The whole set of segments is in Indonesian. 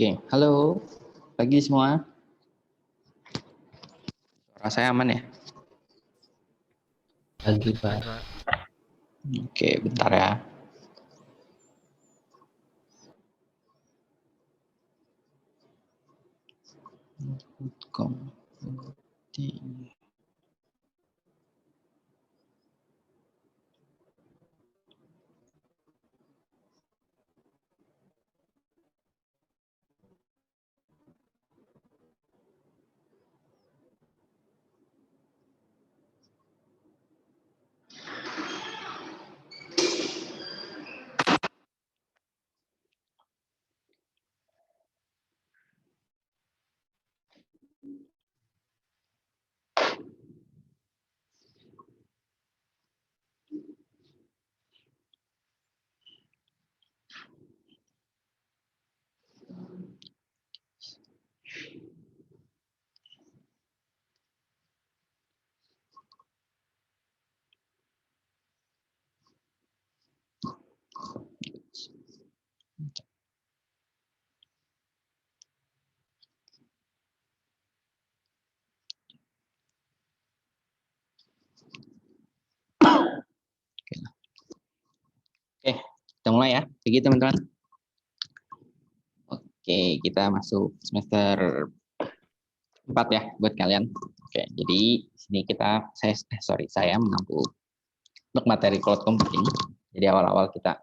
Oke, halo pagi semua. Suara saya aman ya? Pagi, Pak. Oke, bentar ya. Oke, kita mulai ya. Begitu teman-teman. Oke, kita masuk semester 4 ya buat kalian. Oke, jadi sini saya mengampu untuk materi cloud computing. Jadi awal-awal kita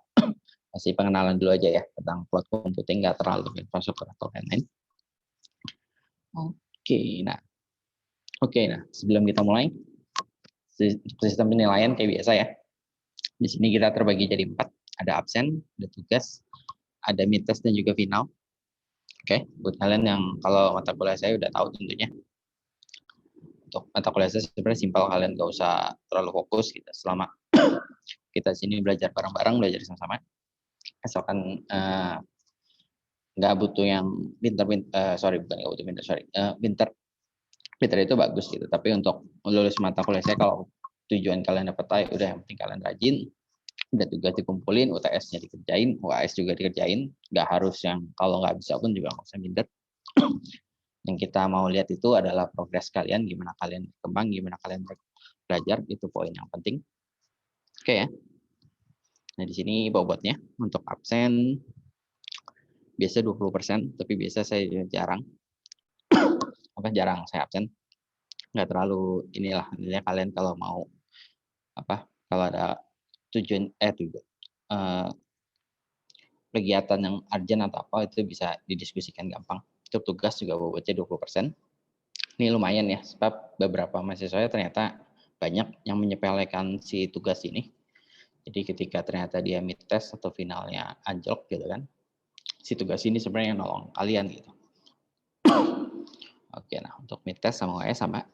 kasih pengenalan dulu aja ya tentang cloud computing, nggak terlalu infrastruktur atau lain-lain. Oke, nah sebelum kita mulai sistem penilaian kayak biasa ya. Di sini kita terbagi jadi 4. Ada absen, ada tugas, ada midtest dan juga final. Oke, buat kalian yang kalau mata kuliah saya udah tahu tentunya. Untuk mata kuliah saya sebenarnya simpel, kalian nggak usah terlalu fokus gitu. Selama kita sini belajar bareng-bareng, belajar sama-sama. Asalkan nggak butuh yang pinter, pinter itu bagus gitu. Tapi untuk lulus mata kuliah saya, kalau tujuan kalian dapat A, udah yang penting kalian rajin, udah tugas dikumpulin, UTS-nya dikerjain, UAS juga dikerjain, nggak harus yang kalau nggak bisa pun juga nggak usah minder. Yang kita mau lihat itu adalah progres kalian, gimana kalian berkembang, gimana kalian belajar, itu poin yang penting. Oke ya. Nah di sini bobotnya untuk absen biasa 20%, tapi biasa saya jarang saya absen. Nggak terlalu inilah kalian kalau mau kalau ada tujuan kegiatan yang urgent atau apa itu bisa didiskusikan gampang. Untuk tugas juga bobotnya 20%. Ini lumayan ya, sebab beberapa mahasiswa saya ternyata banyak yang menyepelekan si tugas ini. Jadi ketika ternyata dia mid test atau finalnya anjlok gitu kan, si tugas ini sebenarnya nolong kalian gitu. Oke, nah untuk mid test sama UAS sama.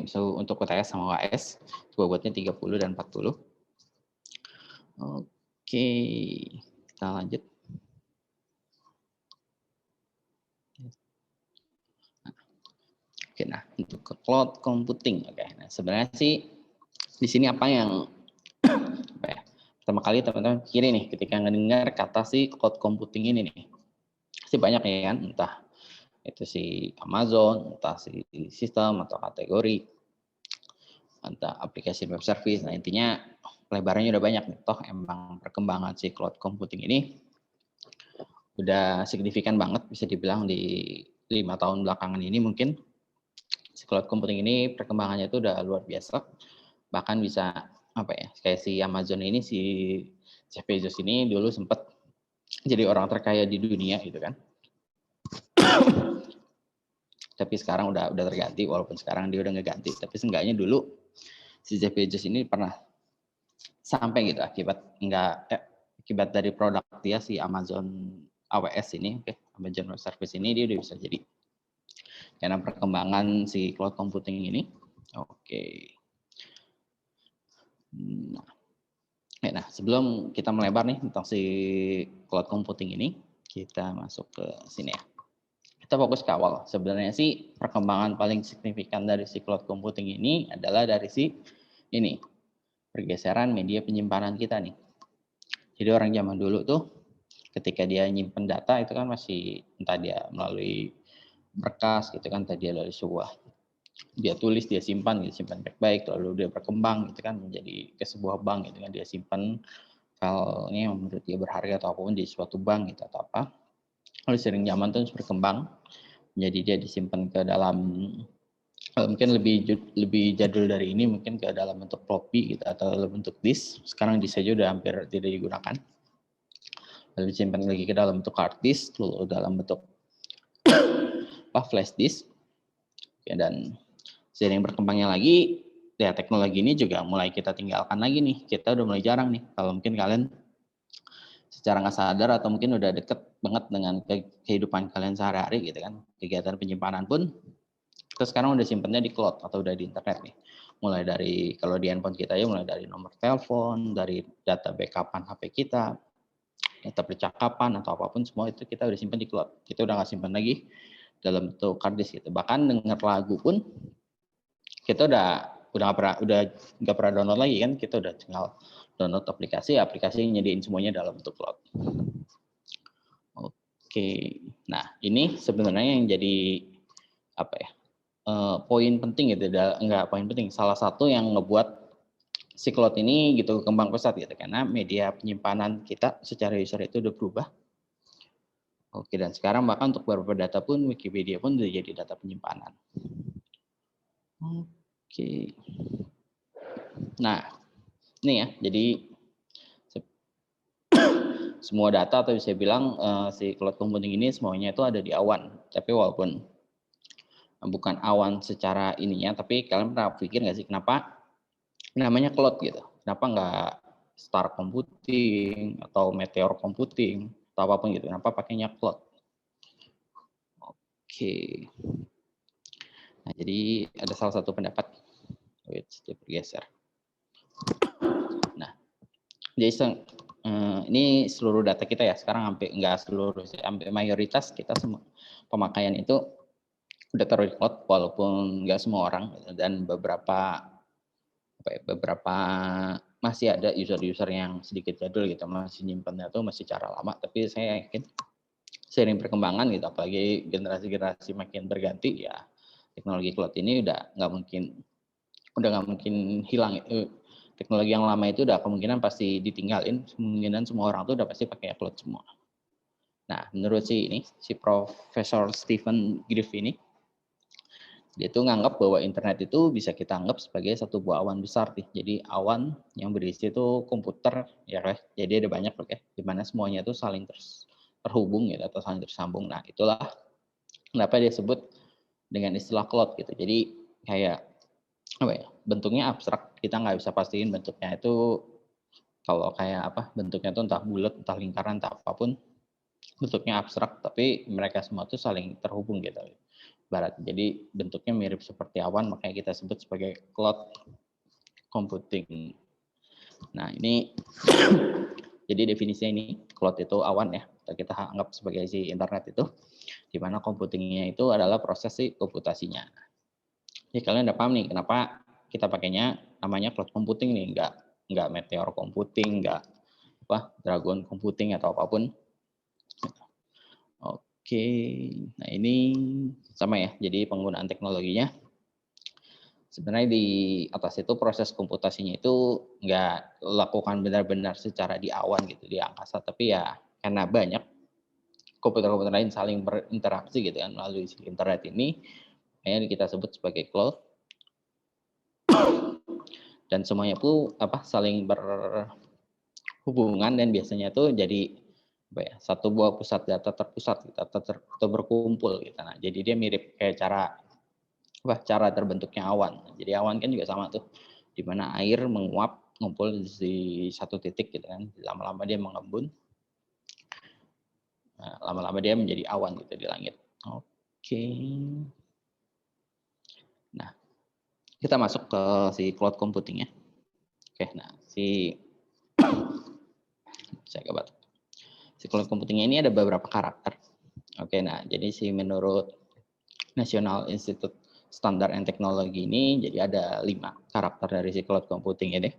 Untuk UTS sama UAS bobotnya 30 dan 40. Oke, kita lanjut. Oke, nah untuk ke cloud computing, oke. Nah sebenarnya sih di sini apa yang pertama kali teman-teman pikirin nih ketika mendengar kata si cloud computing ini nih, pasti banyak ya kan, entah itu si Amazon, entah si sistem atau kategori, entah aplikasi web service. Nah intinya lebarannya udah banyak nih. Toh emang perkembangan si cloud computing ini udah signifikan banget, bisa dibilang di 5 tahun belakangan ini mungkin si cloud computing ini perkembangannya itu udah luar biasa. Bahkan bisa kayak si Amazon ini, si Jeff Bezos ini dulu sempat jadi orang terkaya di dunia gitu kan. Tapi sekarang udah terganti, walaupun sekarang dia udah ngeganti. Tapi seenggaknya dulu si Jeff Bezos ini pernah sampai gitu akibat dari produk dia si Amazon AWS ini, Amazon Web Service ini, dia udah bisa jadi karena perkembangan si cloud computing ini. Oke. Nah, sebelum kita melebar nih tentang si cloud computing ini, kita masuk ke sini ya. Kita fokus ke awal. Sebenarnya sih perkembangan paling signifikan dari si cloud computing ini adalah dari si ini, pergeseran media penyimpanan kita nih. Jadi orang zaman dulu tuh ketika dia nyimpen data itu kan masih entah dia melalui berkas gitu kan, entah dia melalui sebuah dia tulis, dia simpan baik-baik, lalu dia berkembang gitu kan menjadi ke sebuah bank gitu kan, dia simpan filenya yang menurut dia berharga atau apapun di suatu bank gitu atau apa. Lalu sering zaman terus berkembang, jadi dia disimpan ke dalam mungkin lebih jadul dari ini mungkin ke dalam bentuk floppy gitu atau dalam bentuk disk. Sekarang disk saja udah hampir tidak digunakan. Lalu disimpan lagi ke dalam bentuk hard disk, lalu dalam bentuk flash disk. Ya, dan seiring berkembangnya lagi, ya teknologi ini juga mulai kita tinggalkan lagi nih. Kita udah mulai jarang nih. Kalau mungkin kalian secara nggak sadar atau mungkin udah deket banget dengan kehidupan kalian sehari-hari gitu kan, kegiatan penyimpanan pun kita sekarang udah simpennya di cloud atau udah di internet nih. Mulai dari kalau di handphone kita ya mulai dari nomor telepon, dari data backupan HP kita, data percakapan atau apapun semua itu kita udah simpan di cloud. Kita udah nggak simpan lagi dalam bentuk hard disk gitu. Bahkan denger lagu pun kita udah nggak pernah download lagi kan, kita udah tinggal download aplikasi yang nyediain semuanya dalam bentuk cloud. Oke, nah ini sebenarnya yang jadi apa ya? Poin penting gitu, enggak poin penting, salah satu yang ngebuat si cloud ini gitu kembang pesat gitu, karena media penyimpanan kita secara user itu udah berubah. Oke, dan sekarang bahkan untuk beberapa data pun Wikipedia pun udah jadi data penyimpanan. Oke. Nah, ini ya, jadi semua data atau bisa bilang si cloud computing ini semuanya itu ada di awan. Tapi walaupun bukan awan secara ininya, tapi kalian pernah pikir nggak sih kenapa namanya cloud gitu? Kenapa nggak star computing atau meteor computing atau apapun gitu? Kenapa pakainya cloud? Oke. Nah, jadi ada salah satu pendapat. Wait, dia bergeser. Nah, jadi ini seluruh data kita ya. Sekarang hampir nggak seluruh, hampir mayoritas kita semua pemakaian itu udah taruh di cloud, walaupun nggak semua orang dan beberapa masih ada user-user yang sedikit jadul gitu, masih nyimpannya tuh masih cara lama. Tapi saya yakin seiring perkembangan gitu, apalagi generasi-generasi makin berganti ya, teknologi cloud ini udah nggak mungkin hilang. Teknologi yang lama itu udah kemungkinan pasti ditinggalin, kemungkinan semua orang tuh udah pasti pakai cloud semua. Nah, menurut si Profesor Stephen Griff ini, dia tuh nganggap bahwa internet itu bisa kita anggap sebagai satu buah awan besar nih. Jadi awan yang berisi itu komputer ya, jadi ada banyak loh ya, di mana semuanya itu saling terhubung gitu atau saling tersambung. Nah, itulah kenapa dia sebut dengan istilah cloud gitu. Jadi kayak apa ya? Bentuknya abstrak, kita nggak bisa pastiin bentuknya itu kalau kayak apa, bentuknya itu entah bulat, entah lingkaran, entah apapun. Bentuknya abstrak, tapi mereka semua itu saling terhubung gitu. Barat. Jadi bentuknya mirip seperti awan, makanya kita sebut sebagai cloud computing. Nah, ini jadi definisinya ini cloud itu awan ya. Kita anggap sebagai si internet itu, di mana computingnya itu adalah proses si komputasinya. Jadi kalian udah paham nih kenapa kita pakainya namanya cloud computing nih, nggak meteor computing, nggak dragon computing atau apapun. Oke, nah ini sama ya. Jadi penggunaan teknologinya sebenarnya di atas itu proses komputasinya itu nggak lakukan benar-benar secara di awan gitu, di angkasa, tapi ya karena banyak komputer-komputer lain saling berinteraksi gitu kan melalui internet ini, yang kita sebut sebagai cloud. Dan semuanya pun saling berhubungan dan biasanya tuh jadi satu buah pusat data terpusat gitu, atau berkumpul gitu. Nah, jadi dia mirip kayak cara terbentuknya awan. Jadi awan kan juga sama tuh, di mana air menguap ngumpul di satu titik gitu kan, lama-lama dia mengembun, lama-lama dia menjadi awan gitu di langit. Oke. Nah, kita masuk ke si cloud computing ya. Oke, nah saya coba. Si cloud computing ini ada beberapa karakter. Oke, nah jadi menurut National Institute Standard and Technology ini jadi ada 5 karakter dari si cloud computing ini.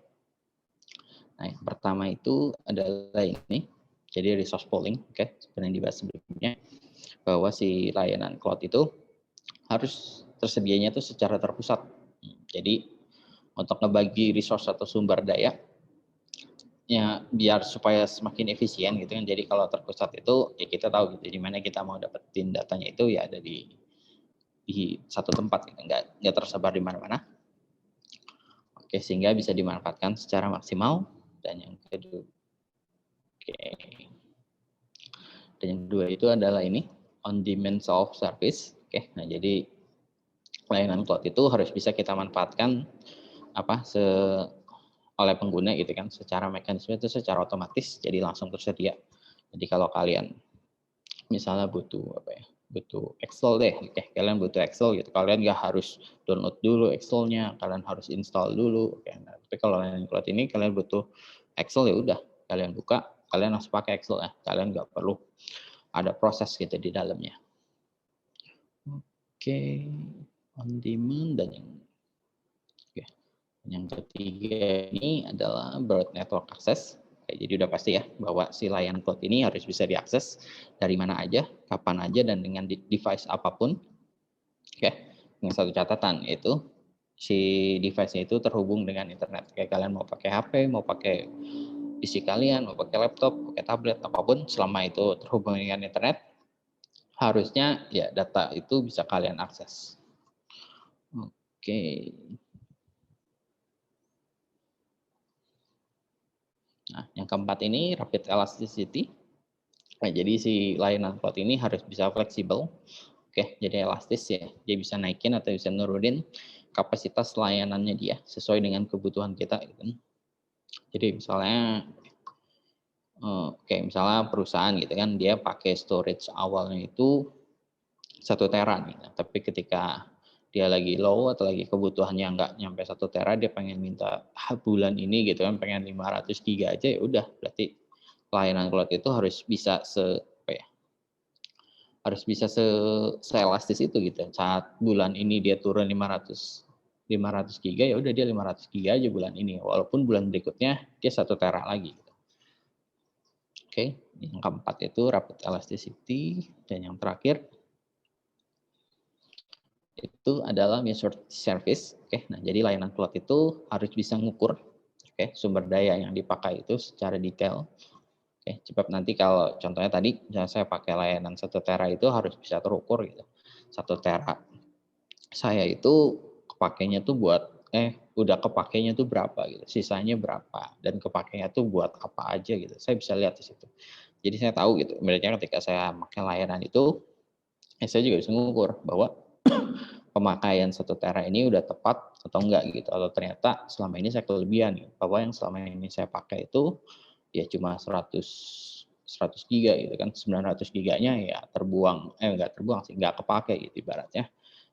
Nah, yang pertama itu adalah ini. Jadi resource pooling, seperti yang dibahas sebelumnya, bahwa si layanan cloud itu harus tersedianya itu secara terpusat. Jadi untuk ngebagi resource atau sumber daya, ya biar supaya semakin efisien gitu kan. Jadi kalau terpusat itu ya kita tahu gitu di mana kita mau dapetin datanya itu ya ada di satu tempat gitu, nggak tersebar di mana-mana. Oke, sehingga bisa dimanfaatkan secara maksimal. Dan yang kedua, dan yang kedua itu adalah ini on demand self service. Nah jadi layanan cloud itu harus bisa kita manfaatkan oleh pengguna gitu kan, secara mekanisme itu secara otomatis jadi langsung tersedia. Jadi kalau kalian misalnya butuh Excel deh, kalian butuh Excel gitu, kalian nggak harus download dulu Excelnya, kalian harus install dulu. Nah, tapi kalau layanan cloud ini kalian butuh Excel, ya udah kalian buka, kalian langsung pakai Excel ya, kalian nggak perlu ada proses gitu di dalamnya. On demand. Dan yang ketiga ini adalah broad network access. Jadi udah pasti ya bahwa si layanan cloud ini harus bisa diakses dari mana aja, kapan aja, dan dengan device apapun. Dengan satu catatan, yaitu si device-nya itu terhubung dengan internet. Kayak kalian mau pakai HP, mau pakai PC kalian, mau pakai laptop, pakai tablet, apapun, selama itu terhubung dengan internet, harusnya ya data itu bisa kalian akses. Nah, yang keempat ini rapid elasticity. Nah, jadi si layanan cloud ini harus bisa fleksibel. Jadi elastis ya. Dia bisa naikin atau bisa nurunin kapasitas layanannya dia sesuai dengan kebutuhan kita gitu. Jadi misalnya misalnya perusahaan gitu kan, dia pakai storage awalnya itu 1 tera nih. Tapi ketika dia lagi low atau lagi kebutuhannya nggak nyampe 1 tera, dia pengen minta bulan ini gitu kan, pengen 500 giga aja, ya udah berarti layanan cloud itu harus bisa seelastis itu gitu. Saat bulan ini dia turun 500 giga, ya udah dia 500 giga aja bulan ini, walaupun bulan berikutnya dia 1 tera lagi gitu. Yang keempat itu rapid elasticity. Dan yang terakhir itu adalah measured service. Nah, jadi layanan cloud itu harus bisa ngukur sumber daya yang dipakai itu secara detail. Sebab nanti kalau contohnya tadi saya pakai layanan 1 tera itu harus bisa terukur gitu. 1 tera saya itu kepakainya tuh udah kepakainya tuh berapa gitu, sisanya berapa, dan kepakainya tuh buat apa aja gitu. Saya bisa lihat di situ. Jadi saya tahu gitu, ibaratnya ketika saya pakai layanan itu, saya juga bisa mengukur bahwa pemakaian 1 tera ini udah tepat atau enggak gitu, atau ternyata selama ini saya kelebihan gitu, bahwa yang selama ini saya pakai itu ya cuma 100 giga gitu kan, 900 giganya ya terbuang, enggak terbuang sih, enggak kepake gitu ibaratnya.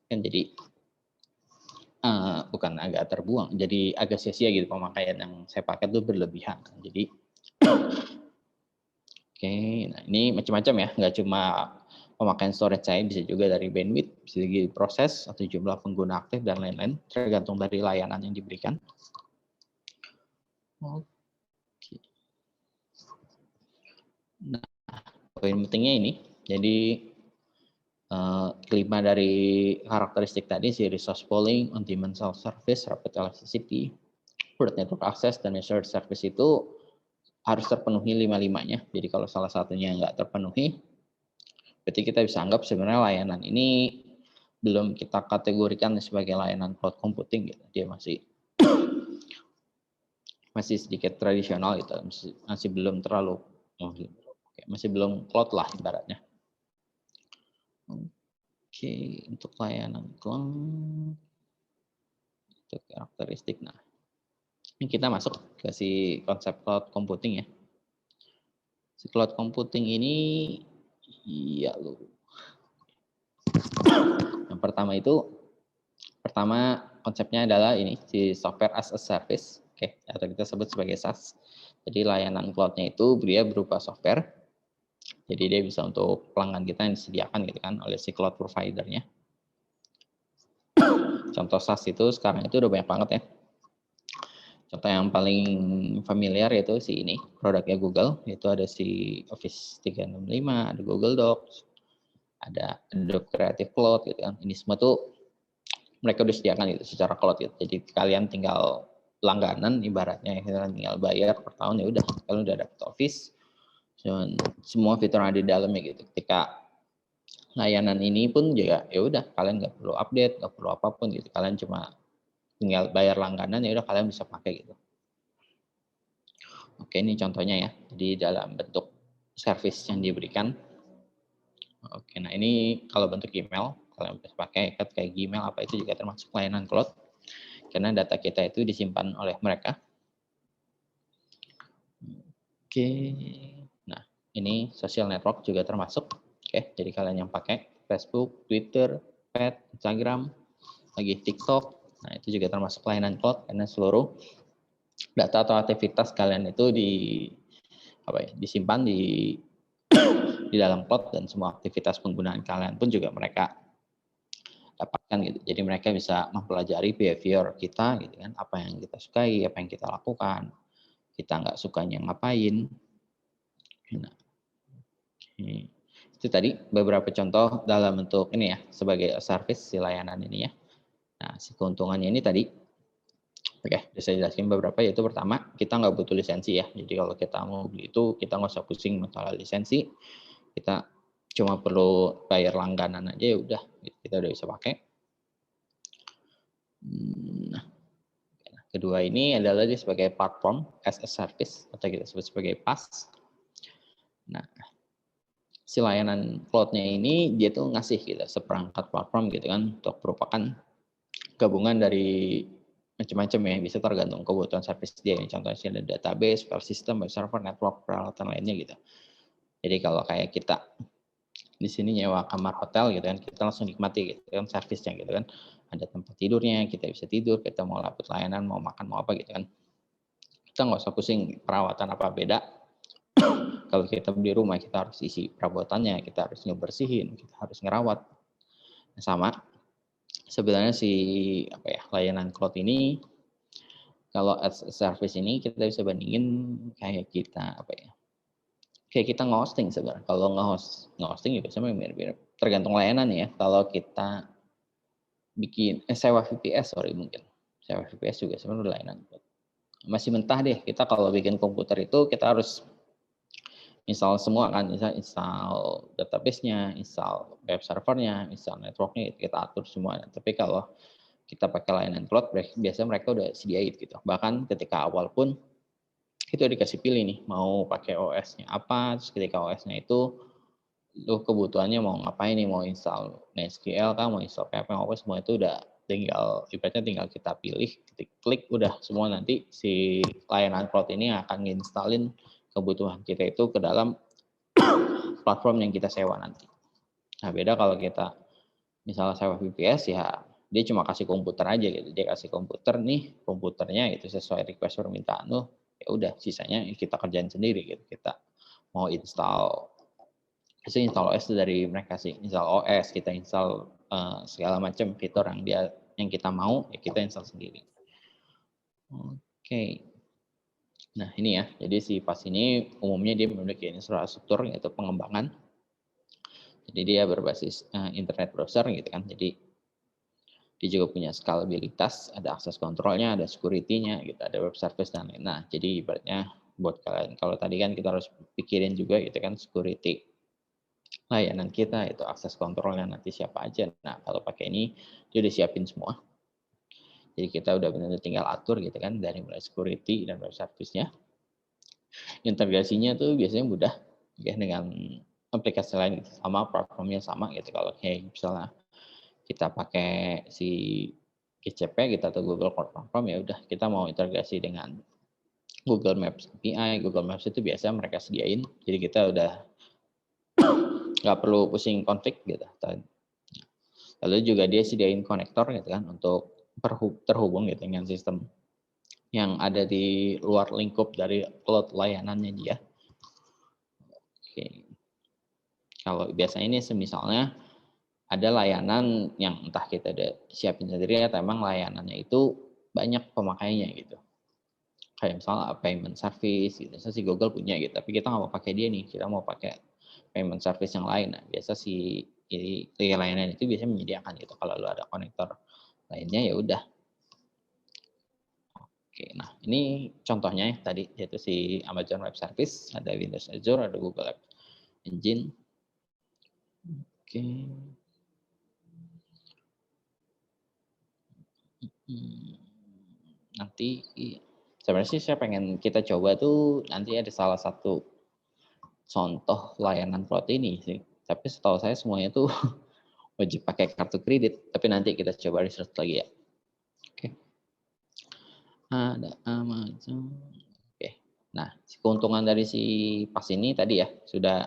Kan jadi bukan agak terbuang, jadi agak sia-sia gitu pemakaian yang saya pakai itu berlebihan. Jadi nah ini macam-macam ya, nggak cuma pemakaian storage saya, bisa juga dari bandwidth, bisa dari proses atau jumlah pengguna aktif dan lain-lain, tergantung dari layanan yang diberikan. Nah, poin pentingnya ini, jadi kelima dari karakteristik tadi, si resource pooling, on-demand self-service, rapid elasticity, broad network access, dan shared service itu harus terpenuhi 5-5-nya. Jadi kalau salah satunya nggak terpenuhi, berarti kita bisa anggap sebenarnya layanan ini belum kita kategorikan sebagai layanan cloud computing gitu. Dia masih sedikit tradisional gitu, masih belum terlalu, masih belum cloud lah ibaratnya. Untuk layanan cloud, untuk karakteristik. Nah, ini kita masuk ke si konsep cloud computing ya. Si cloud computing ini, yang pertama konsepnya adalah ini, si software as a service, atau kita sebut sebagai SaaS. Jadi layanan cloud-nya itu dia berupa software. Jadi dia bisa untuk pelanggan kita yang disediakan gitu kan oleh si cloud provider-nya. Contoh SaaS itu sekarang itu udah banyak banget ya. Contoh yang paling familiar yaitu si ini, produknya Google, itu ada si Office 365, ada Google Docs, ada Adobe Creative Cloud gitu kan. Ini semua tuh mereka udah sediakan gitu secara cloud gitu. Jadi kalian tinggal langganan ibaratnya, kalian tinggal bayar per tahun, ya udah kalian udah dapat Office, dan semua fitur yang ada di dalamnya gitu. Ketika layanan ini pun juga ya udah kalian nggak perlu update, nggak perlu apapun gitu. Kalian cuma tinggal bayar langganan, ya udah kalian bisa pakai gitu. Oke, ini contohnya ya. Jadi dalam bentuk service yang diberikan. Oke, nah ini kalau bentuk email, kalian bisa pakai kayak Gmail apa itu juga termasuk layanan cloud. Karena data kita itu disimpan oleh mereka. Oke, nah ini social network juga termasuk. Oke, jadi kalian yang pakai Facebook, Twitter, Pet, Instagram, lagi TikTok, nah itu juga termasuk layanan cloud karena seluruh data atau aktivitas kalian itu disimpan di dalam cloud, dan semua aktivitas penggunaan kalian pun juga mereka dapatkan gitu. Jadi mereka bisa mempelajari behavior kita gitu kan, apa yang kita sukai, apa yang kita lakukan, kita nggak sukanya ngapain. Nah, itu tadi beberapa contoh dalam bentuk ini ya, sebagai service si layanan ini ya. Nah, si keuntungannya ini tadi, oke, bisa jelasin beberapa, yaitu pertama, kita nggak butuh lisensi ya. Jadi kalau kita mau beli itu, kita nggak usah pusing masalah lisensi. Kita cuma perlu bayar langganan aja, ya udah, kita udah bisa pakai. Nah, kedua ini adalah dia sebagai platform as a service, atau kita sebut sebagai PaaS. Nah, si layanan cloud-nya ini dia tuh ngasih gitu seperangkat platform gitu kan, untuk merupakan gabungan dari macam-macam ya, bisa tergantung kebutuhan service dia. Contohnya ada database, file system, web server, network, peralatan lainnya gitu. Jadi kalau kayak kita di sini nyewa kamar hotel gitu kan, kita langsung nikmati gitu kan servisnya gitu kan. Ada tempat tidurnya, kita bisa tidur, kita mau dapat layanan, mau makan, mau apa gitu kan. Kita nggak usah pusing perawatan apa beda. Kalau kita di rumah, kita harus isi perabotannya, kita harus ngebersihin, kita harus ngerawat. Sama, sebenarnya si layanan cloud ini, kalau as a service ini kita bisa bandingin kayak kita kayak kita nge-hosting sebenarnya. Kalau nge-hosting ya biasanya mirip-mirip. Tergantung layanan ya. Kalau kita bikin sewa VPS mungkin. Sewa VPS juga sebenarnya layanan. Masih mentah deh. Kita kalau bikin komputer itu kita harus install semua kan, install database-nya, install web servernya, install network-nya, kita atur semua. Tapi kalau kita pakai layanan cloud, biasanya mereka udah sediain gitu. Bahkan ketika awal pun itu dikasih pilih nih, mau pakai OS-nya apa, terus ketika OS-nya itu lu kebutuhannya mau ngapain nih, mau install MySQL kah, mau install PHP, mau apa, semua itu udah ibaratnya tinggal kita pilih, klik, udah semua nanti si layanan cloud ini akan nginstalin kebutuhan kita itu ke dalam platform yang kita sewa nanti. Nah, beda kalau kita misalnya sewa VPS ya, dia cuma kasih komputer aja gitu. Dia kasih komputer nih, komputernya itu sesuai request permintaan lo, ya udah sisanya kita kerjain sendiri gitu. Kita mau install OS dari mereka sih, install OS, kita install segala macam fitur yang kita mau, ya kita install sendiri. Oke. Nah, ini ya. Jadi si PaaS ini umumnya dia memiliki infrastruktur, yaitu pengembangan. Jadi dia berbasis internet browser gitu kan. Jadi dia juga punya skalabilitas, ada akses kontrolnya, ada security-nya gitu, ada web service dan lain. Nah, jadi ibaratnya buat kalian, kalau tadi kan kita harus pikirin juga gitu kan security layanan kita, itu akses kontrolnya nanti siapa aja. Nah, kalau pakai ini dia udah siapin semua. Jadi kita udah benar-benar tinggal atur gitu kan, dari mulai security dan web service-nya. Integrasinya tuh biasanya mudah ya, dengan aplikasi lain gitu, sama platformnya sama gitu. Kalau kayak misalnya kita pakai si GCP gitu atau Google Cloud Platform, ya udah kita mau integrasi dengan Google Maps API, Google Maps itu biasa mereka sediain. Jadi kita udah nggak perlu pusing konflik gitu. Lalu juga dia sediain konektor gitu kan untuk terhubung gitu dengan sistem yang ada di luar lingkup dari cloud layanannya dia. Oke. Kalau biasanya ini misalnya ada layanan yang entah kita udah siapin sendiri atau emang layanannya itu banyak pemakainya gitu. kayak misalnya payment service gitu. Biasa si Google punya gitu, tapi kita nggak mau pakai dia nih, kita mau pakai payment service yang lain. Nah, biasa si layanan itu biasanya menyediakan gitu. Kalau lu ada konektor lainnya ya udah. Oke, nah ini contohnya ya tadi yaitu si Amazon Web Service, ada Windows Azure, ada Google App Engine. Oke. Nanti sebenarnya sih saya pengen kita coba tuh nanti ada salah satu contoh layanan cloud ini sih. Tapi setahu saya semuanya tuh wajib pakai kartu kredit. Tapi nanti kita coba research lagi ya. Oke. Ada Amazon. Oke. Nah, keuntungan dari si pas ini tadi ya sudah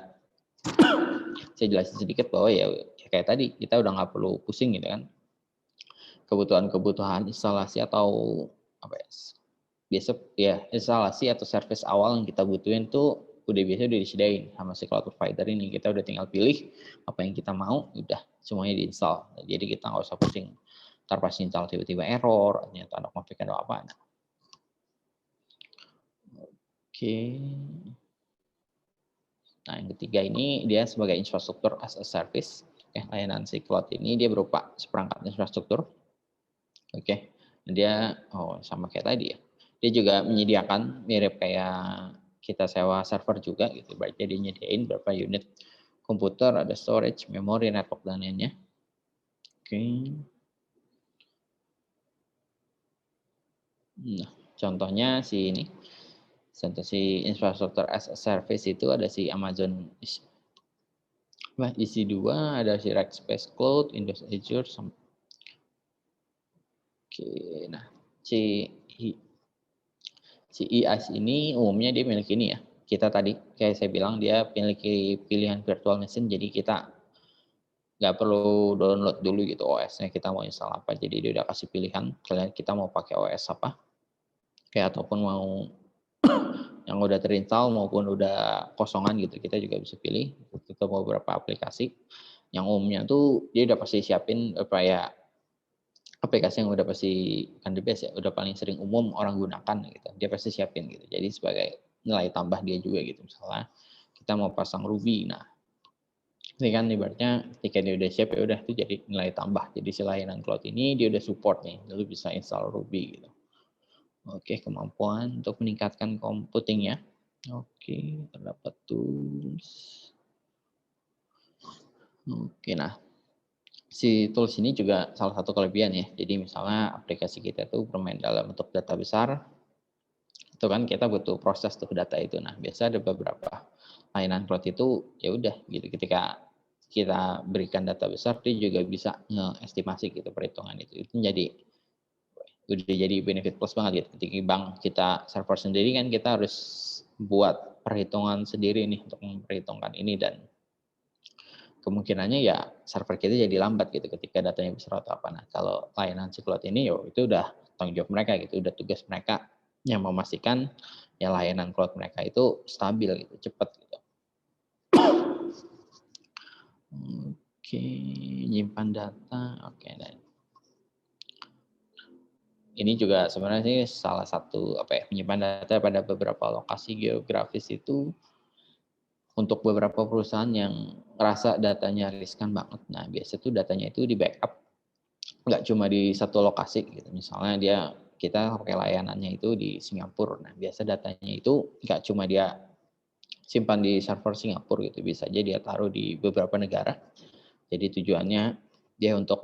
saya jelasin sedikit bahwa ya kayak tadi kita udah nggak perlu pusing gitu kan. Kebutuhan instalasi atau apa ya? Biasa ya instalasi atau service awal yang kita butuhin tuh udah disediain sama si cloud provider ini. Kita udah tinggal pilih apa yang kita mau, udah semuanya diinstal. Jadi kita nggak usah pusing. Ntar pas install tiba-tiba error, ternyata ada konflik atau apa. Nah. Oke. Nah, yang ketiga ini dia sebagai infrastruktur as a service. Layanan si cloud ini dia berupa seperangkat infrastruktur. Oke. Dia sama kayak tadi ya. Dia juga menyediakan mirip kayak kita sewa server juga gitu. Berarti dia nyediain berapa unit komputer, ada storage, memori, network dan lainnya. Oke. Nah, contohnya si ini. Contoh si infrastruktur as a service itu ada si Amazon EC2, ada si Rackspace Cloud, Windows Azure. Oke, nah si IaaS ini umumnya dia milik ini ya. Kita tadi kayak saya bilang dia memiliki pilihan virtual machine, jadi kita nggak perlu download dulu gitu OS-nya, kita mau install apa. Jadi dia udah kasih pilihan, kalian kita mau pakai OS apa, kayak ataupun mau yang udah terinstall maupun udah kosongan gitu, kita juga bisa pilih. Kita mau beberapa aplikasi. Yang umumnya tuh dia udah pasti siapin apa ya aplikasi yang udah pasti kan the best ya, udah paling sering umum orang gunakan gitu. Dia pasti siapin gitu. Jadi sebagai nilai tambah dia juga gitu. Misalnya kita mau pasang Ruby, nah ini kan ibaratnya ketika dia udah siap ya udah itu jadi nilai tambah. Jadi si layanan cloud ini dia udah support nih, lalu bisa install Ruby gitu. Oke, kemampuan untuk meningkatkan computingnya. Oke, terdapat tools. Oke, nah si tools ini juga salah satu kelebihan ya. Jadi misalnya aplikasi kita tuh bermain dalam bentuk data besar, itu kan kita butuh proses tuh data itu. Nah, biasa ada beberapa layanan cloud itu ya udah gitu. Ketika kita berikan data besar, dia juga bisa ngeestimasi gitu perhitungan itu. Itu udah jadi benefit plus banget gitu. Ketika bank kita server sendiri kan kita harus buat perhitungan sendiri nih untuk memperhitungkan ini dan kemungkinannya ya server kita jadi lambat gitu ketika datanya besar atau apa. Nah, kalau layanan si cloud ini yo itu udah tanggung jawab mereka gitu, udah tugas mereka yang memastikan ya layanan cloud mereka itu stabil gitu, cepat gitu. Oke, nyimpan data. Oke, dan ini juga sebenarnya sih salah satu apa ya, menyimpan data pada beberapa lokasi geografis itu untuk beberapa perusahaan yang ngerasa datanya riskan banget. Nah, biasa tuh datanya itu di backup nggak cuma di satu lokasi gitu. Misalnya kita pakai layanannya itu di Singapura. Nah, biasa datanya itu nggak cuma dia simpan di server Singapura gitu, bisa aja dia taruh di beberapa negara. Jadi tujuannya dia untuk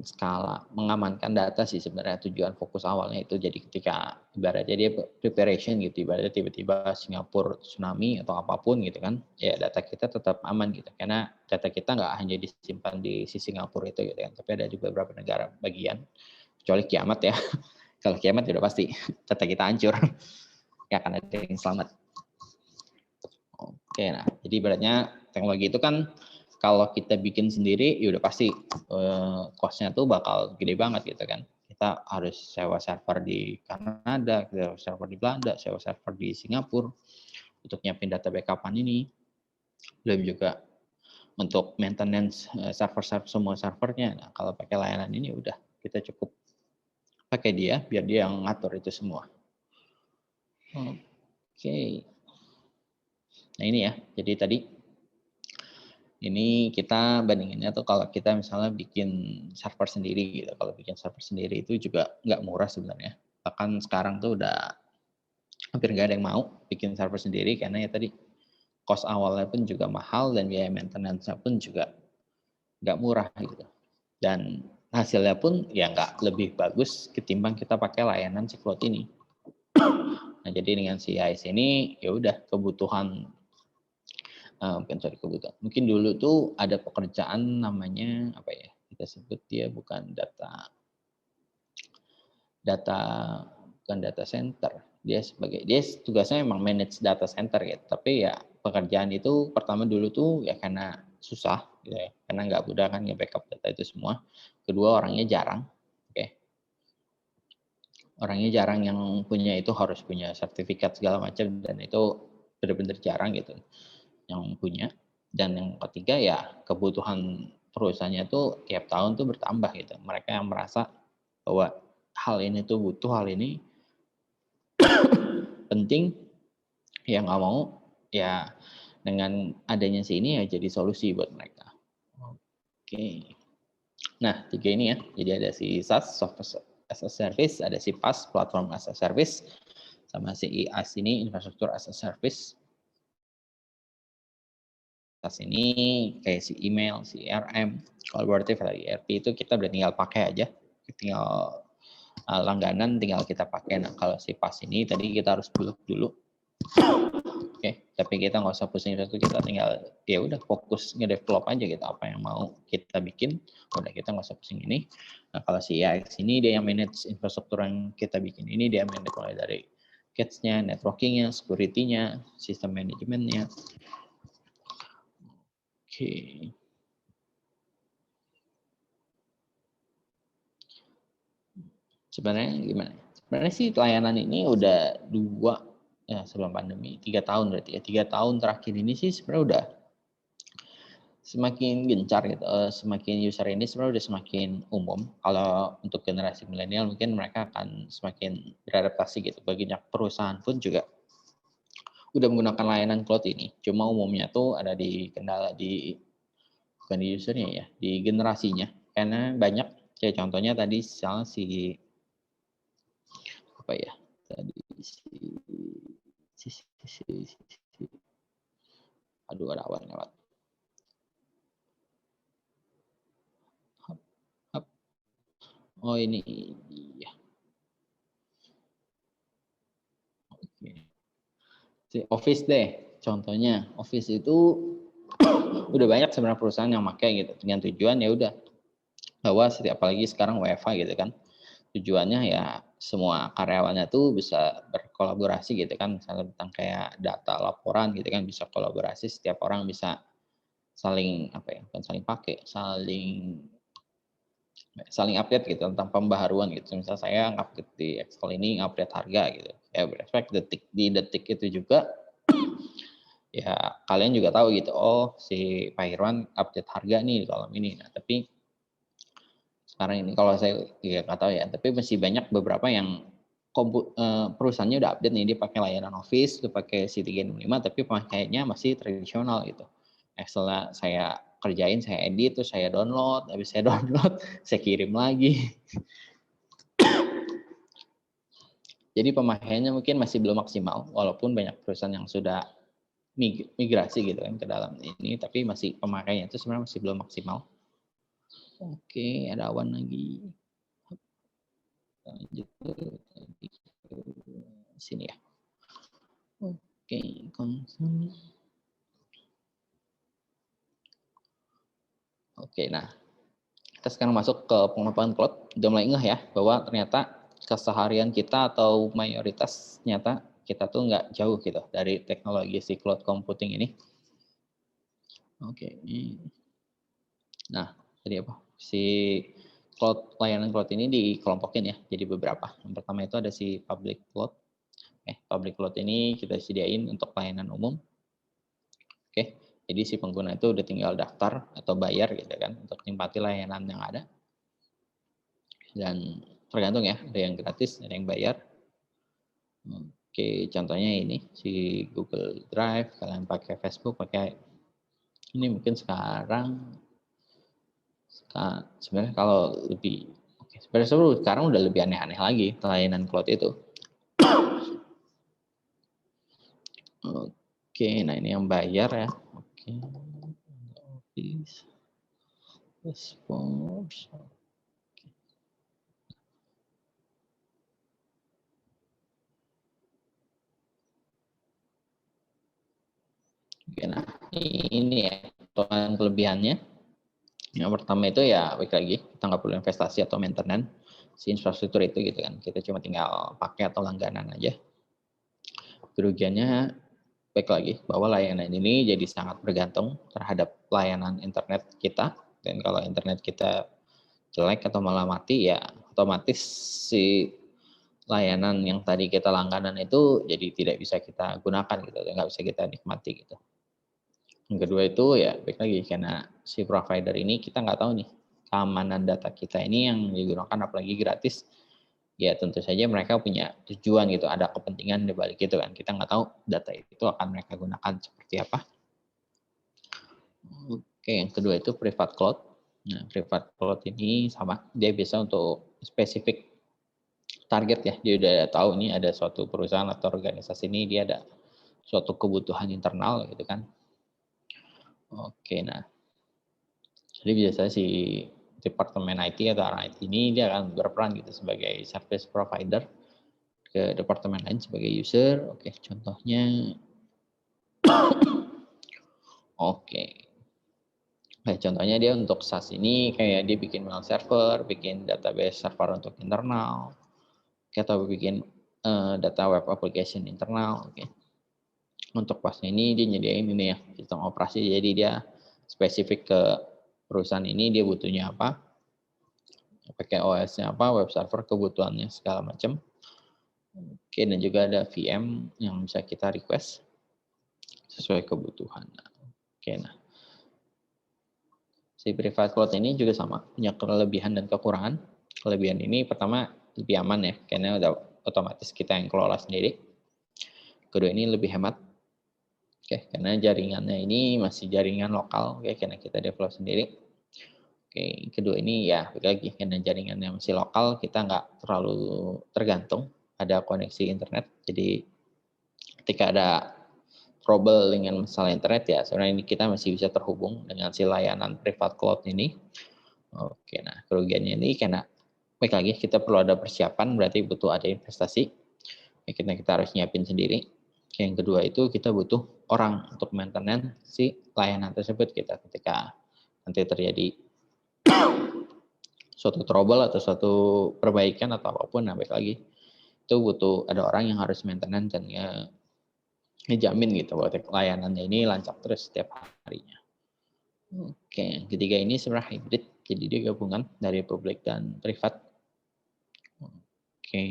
skala mengamankan data sih sebenarnya tujuan fokus awalnya itu. Jadi ketika ibaratnya dia preparation gitu, ibaratnya tiba-tiba Singapura tsunami atau apapun gitu kan, ya data kita tetap aman gitu. Karena data kita nggak hanya disimpan di si Singapura itu gitu kan, tapi ada di beberapa negara bagian. Kecuali kiamat ya. Kalau kiamat udah pasti data kita hancur. Ya akan ada yang selamat. Oke, nah jadi ibaratnya teknologi itu kan kalau kita bikin sendiri ya udah pasti cost-nya tuh bakal gede banget gitu kan. Kita harus sewa server di Kanada, sewa server di Belanda, sewa server di Singapura untuk nyiapin data backup-an ini. Belum juga untuk maintenance server semua servernya. Nah, kalau pakai layanan ini udah kita cukup pakai dia biar dia yang ngatur itu semua. Oke. Nah ini ya, jadi tadi ini kita bandinginnya tuh kalau kita misalnya bikin server sendiri gitu. Kalau bikin server sendiri itu juga nggak murah sebenarnya. Bahkan sekarang tuh udah hampir nggak ada yang mau bikin server sendiri karena ya tadi cost awalnya pun juga mahal dan biaya maintenance-nya pun juga nggak murah gitu. Dan hasilnya pun ya nggak lebih bagus ketimbang kita pakai layanan si cloud ini. Nah jadi dengan si AIS ini ya udah kebutuhan bukan sorry kebutuhan. Mungkin dulu tuh ada pekerjaan namanya apa ya? Kita sebut dia bukan data bukan data center. Dia tugasnya memang manage data center ya. Tapi ya pekerjaan itu pertama dulu tuh ya karena susah gitu ya. Karena nggak mudah kan nge-backup data itu semua. Kedua orangnya jarang. Oke. Orangnya jarang yang punya itu harus punya sertifikat segala macam dan itu benar-benar jarang gitu yang punya. Dan yang ketiga ya kebutuhan perusahaannya itu tiap tahun tuh bertambah gitu. Mereka yang merasa bahwa hal ini tuh butuh, hal ini penting, ya nggak mau, ya dengan adanya sini ya jadi solusi buat mereka. Oke. Nah, tiga ini ya. Jadi ada si SaaS, Software as a Service, ada si PaaS, Platform as a Service, sama si IaaS ini, Infrastructure as a Service. SaaS ini kayak si email, si CRM, collaborative atau ERP itu kita udah tinggal pakai aja, tinggal langganan tinggal kita pakai. Nah kalau si PaaS ini tadi kita harus bulk dulu. Oke, tapi kita nggak usah pusing itu, kita tinggal ya udah fokus ngedevelop aja gitu apa yang mau kita bikin, udah kita nggak usah pusing ini. Nah kalau si IaaS ini dia yang manage infrastruktur yang kita bikin ini, dia manage mulai dari cache-nya, networking-nya, security-nya, sistem manajemennya. Oke. Sebenarnya gimana? Sebenarnya sih layanan ini udah sebelum pandemi 3 tahun berarti ya 3 tahun terakhir ini sih sebenarnya udah semakin gencar gitu, semakin user ini sebenarnya udah semakin umum. Kalau untuk generasi milenial mungkin mereka akan semakin beradaptasi gitu. Banyak perusahaan pun juga udah menggunakan layanan cloud ini. Cuma umumnya tuh ada di kendala bukan di usernya ya, di generasinya. Karena banyak kayak contohnya tadi misalnya apa ya? Tadi aduh ada awan lewat. Oh ini ya. Si Office deh, contohnya Office itu udah banyak sebenarnya perusahaan yang pakai gitu dengan tujuan ya udah bahwa setiap apalagi sekarang WFH gitu kan tujuannya ya semua karyawannya tuh bisa berkolaborasi gitu kan misalnya tentang kayak data laporan gitu kan bisa kolaborasi setiap orang bisa saling apa ya bukan saling pakai saling update gitu tentang pembaharuan gitu misal saya update di Excel ini update harga gitu ya berefek di detik itu juga ya kalian juga tahu gitu oh si Pak Irwan update harga nih di kolom ini nah tapi sekarang ini kalau saya ya nggak tahu ya tapi masih banyak beberapa yang perusahaannya udah update nih dia pakai layanan Office udah pakai C365 tapi pemakaiannya masih tradisional gitu Excel saya kerjain saya edit terus saya download habis saya download saya kirim lagi jadi pemakaiannya mungkin masih belum maksimal walaupun banyak perusahaan yang sudah migrasi gitu kan ke dalam ini tapi masih pemakaiannya itu sebenarnya masih belum maksimal. Oke, ada awan lagi. Lanjut ke sini ya. Oke, Oke, nah kita sekarang masuk ke pengembangan cloud. Udah mulai ngeh ya bahwa ternyata keseharian kita atau mayoritas nyata kita tuh nggak jauh gitu dari teknologi si cloud computing ini. Oke, nah jadi apa? Si layanan cloud ini dikelompokin ya jadi beberapa. Yang pertama itu ada si public cloud. Public cloud ini kita sediain untuk layanan umum. Oke, jadi si pengguna itu udah tinggal daftar atau bayar gitu kan untuk nikmati layanan yang ada. Dan tergantung ya, ada yang gratis, ada yang bayar. Oke, contohnya ini si Google Drive, kalian pakai Facebook, pakai ini mungkin sebenarnya kalau lebih sebenarnya sekarang udah lebih aneh-aneh lagi layanan cloud itu. Oke, nah ini yang bayar ya. Oke, Office, Salesforce. Oke, nah ini ya kelebihannya. Yang pertama itu ya balik lagi kita nggak perlu investasi atau maintenance si infrastruktur itu gitu kan. Kita cuma tinggal pakai atau langganan aja. Kerugiannya baik lagi bahwa layanan ini jadi sangat bergantung terhadap layanan internet kita, dan kalau internet kita jelek atau malah mati ya otomatis si layanan yang tadi kita langganan itu jadi tidak bisa kita gunakan gitu, nggak bisa kita nikmati gitu. Yang kedua itu ya baik lagi karena si provider ini kita nggak tahu nih keamanan data kita ini yang digunakan apalagi gratis. Ya tentu saja mereka punya tujuan gitu, ada kepentingan di balik itu kan. Kita nggak tahu data itu akan mereka gunakan seperti apa. Oke, yang kedua itu private cloud. Nah, private cloud ini sama, dia bisa untuk spesifik target ya. Dia udah tahu ini ada suatu perusahaan atau organisasi ini dia ada suatu kebutuhan internal gitu kan. Oke, nah jadi biasanya si departemen IT atau orang IT ini dia akan berperan gitu sebagai service provider ke departemen lain sebagai user. Oke, contohnya oke. Nah, contohnya dia untuk SaaS ini kayak dia bikin mail server, bikin database server untuk internal, atau bikin data web application internal. Oke. Untuk pasnya ini dia nyediain ini ya sistem operasi, jadi dia spesifik ke perusahaan ini dia butuhnya apa, pakai OS-nya apa, web server kebutuhannya segala macam. Oke, dan juga ada VM yang bisa kita request sesuai kebutuhan. Oke, nah si private cloud ini juga sama, punya kelebihan dan kekurangan. Kelebihan ini pertama lebih aman ya, karena udah otomatis kita yang kelola sendiri. Kedua ini lebih hemat, oke, karena jaringannya ini masih jaringan lokal, oke, karena kita develop sendiri. Oke, kedua ini ya lagi karena jaringannya masih lokal, kita nggak terlalu tergantung ada koneksi internet. Jadi ketika ada trouble dengan masalah internet ya sebenarnya ini kita masih bisa terhubung dengan si layanan private cloud ini. Oke, nah kerugiannya ini karena baik lagi kita perlu ada persiapan, berarti butuh ada investasi. Kita harus nyiapin sendiri. Yang kedua itu kita butuh orang untuk maintenance si layanan tersebut kita ketika nanti terjadi suatu trouble atau suatu perbaikan atau apapun, nah baik lagi itu butuh ada orang yang harus maintenance dan ngejamin gitu bahwa layanannya ini lancar terus setiap harinya. Oke, yang ketiga ini sebenarnya hybrid, jadi dia gabungan dari publik dan privat. Oke,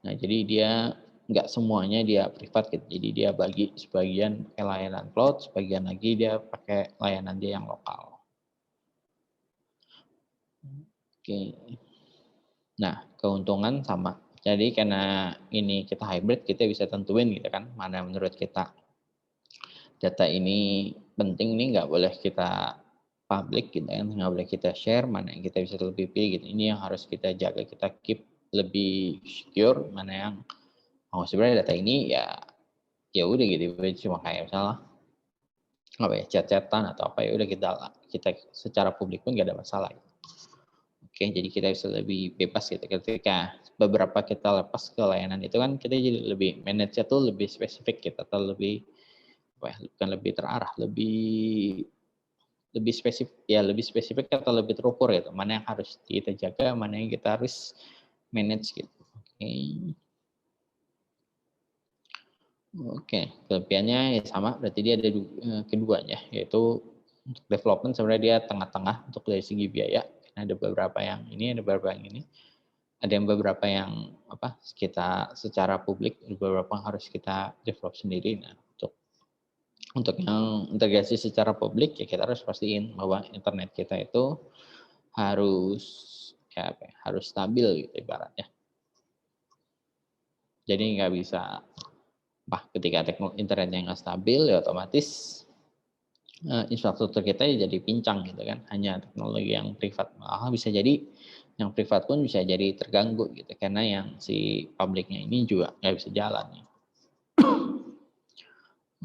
nah jadi dia nggak semuanya dia privat gitu, jadi dia bagi sebagian pakai layanan cloud, sebagian lagi dia pakai layanan dia yang lokal. Oke, nah keuntungan sama. Jadi karena ini kita hybrid, kita bisa tentuin gitu kan, mana menurut kita data ini penting nih, nggak boleh kita public gitu kan, nggak boleh kita share, mana yang kita bisa lebih pilih gitu. Ini yang harus kita jaga, kita keep lebih secure, mana yang sebenarnya data ini ya udah gitu, cuma kayak misalnya apa ya chat-chatan atau apa ya udah kita secara publik pun nggak ada masalah. Oke, jadi kita bisa lebih bebas gitu ketika beberapa kita lepas ke layanan itu kan kita jadi lebih manage-nya tuh lebih spesifik kita atau lebih bukan lebih terarah, lebih spesifik atau lebih terukur gitu. Mana yang harus kita jaga, mana yang kita harus manage gitu. Oke. Oke, kelebihannya ya sama, berarti dia ada keduanya, yaitu untuk development sebenarnya dia tengah-tengah untuk dari segi biaya. Ada beberapa yang ini, ada beberapa yang ini. Ada yang beberapa yang kita secara publik, ada beberapa yang harus kita develop sendiri. Nah, untuk yang integrasi secara publik ya kita harus pastiin bahwa internet kita itu harus kayak apa, harus stabil gitu ibaratnya. Jadi nggak bisa ketika teknologi internetnya nggak stabil ya otomatis infrastruktur kita jadi pincang gitu kan, hanya teknologi yang privat. Malah bisa jadi yang privat pun bisa jadi terganggu gitu karena yang si publiknya ini juga nggak bisa jalan.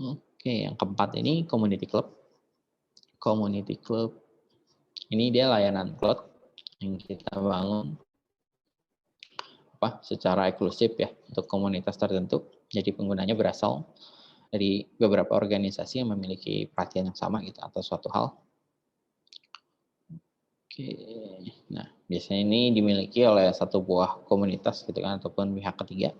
Oke, yang keempat ini community club. Community club ini dia layanan cloud yang kita bangun secara eksklusif ya untuk komunitas tertentu. Jadi penggunanya berasal dari beberapa organisasi yang memiliki perhatian yang sama gitu atas suatu hal. Oke, nah biasanya ini dimiliki oleh satu buah komunitas gitu kan ataupun pihak ketiga.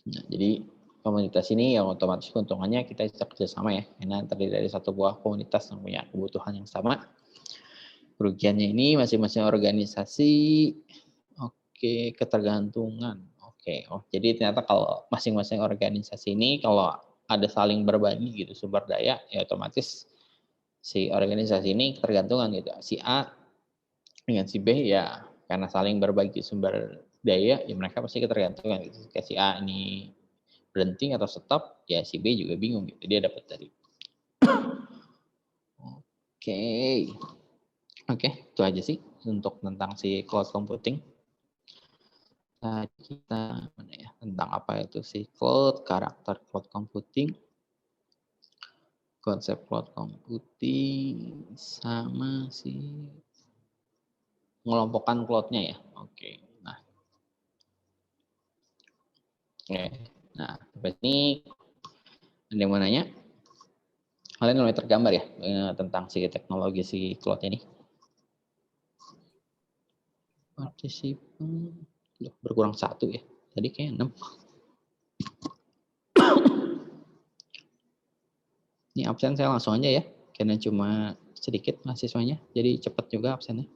Nah, jadi komunitas ini yang otomatis keuntungannya kita bisa kerjasama ya, karena terdiri dari satu buah komunitas yang punya kebutuhan yang sama. Kerugiannya ini masing-masing organisasi, oke, ketergantungan. Oke, jadi ternyata kalau masing-masing organisasi ini kalau ada saling berbagi gitu sumber daya, ya otomatis si organisasi ini ketergantungan gitu. Si A dengan si B ya karena saling berbagi sumber daya, ya mereka pasti ketergantungan gitu. Kayak si A ini berhenti atau stop, ya si B juga bingung gitu. Dia dapat dari. Oke, itu aja sih untuk tentang si cloud computing. Kita tentang apa itu si cloud, karakter cloud computing, konsep cloud computing, sama si mengelompokkan cloud-nya ya. Oke. Nah, ini ada yang mau nanya? Kalian mulai tergambar ya tentang si teknologi si cloud ini? Partisipan berkurang 1 ya. Tadi kayak 6. Ini absen saya langsung aja ya. Karena cuma sedikit mahasiswanya. Jadi cepat juga absennya.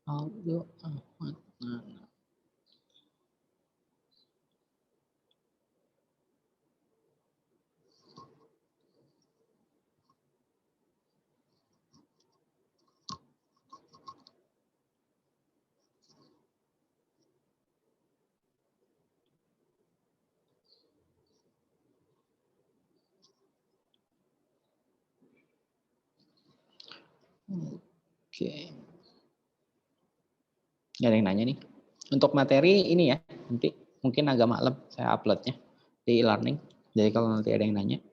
Aldo Ahmad Nana. Oke. Nggak ada yang nanya nih. Untuk materi ini ya, nanti mungkin agak malam saya uploadnya di e-learning. Jadi kalau nanti ada yang nanya.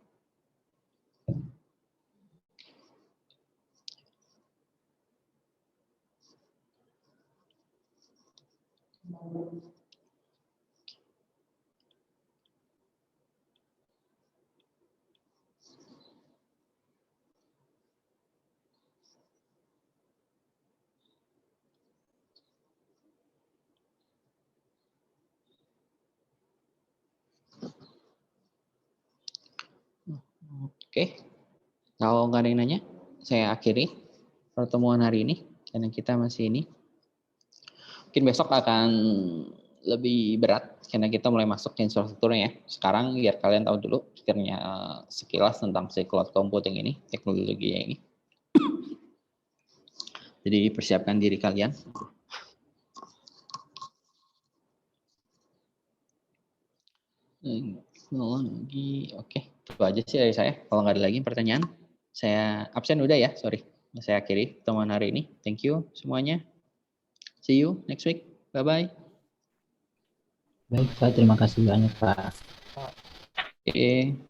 Oke. Kalau nggak ada yang nanya, saya akhiri pertemuan hari ini. Karena kita masih ini. Mungkin besok akan lebih berat karena kita mulai masuk ke infrastrukturnya ya. Sekarang biar kalian tahu dulu pikirnya sekilas tentang si cloud computing ini, teknologinya ini. Jadi persiapkan diri kalian. Teknologi, oke. Itu aja sih dari saya. Kalau nggak ada lagi pertanyaan, saya absen udah ya, sorry. Saya akhiri pertemuan hari ini. Thank you semuanya. See you next week. Bye-bye. Baik, Pak. Terima kasih banyak, Pak. Oke.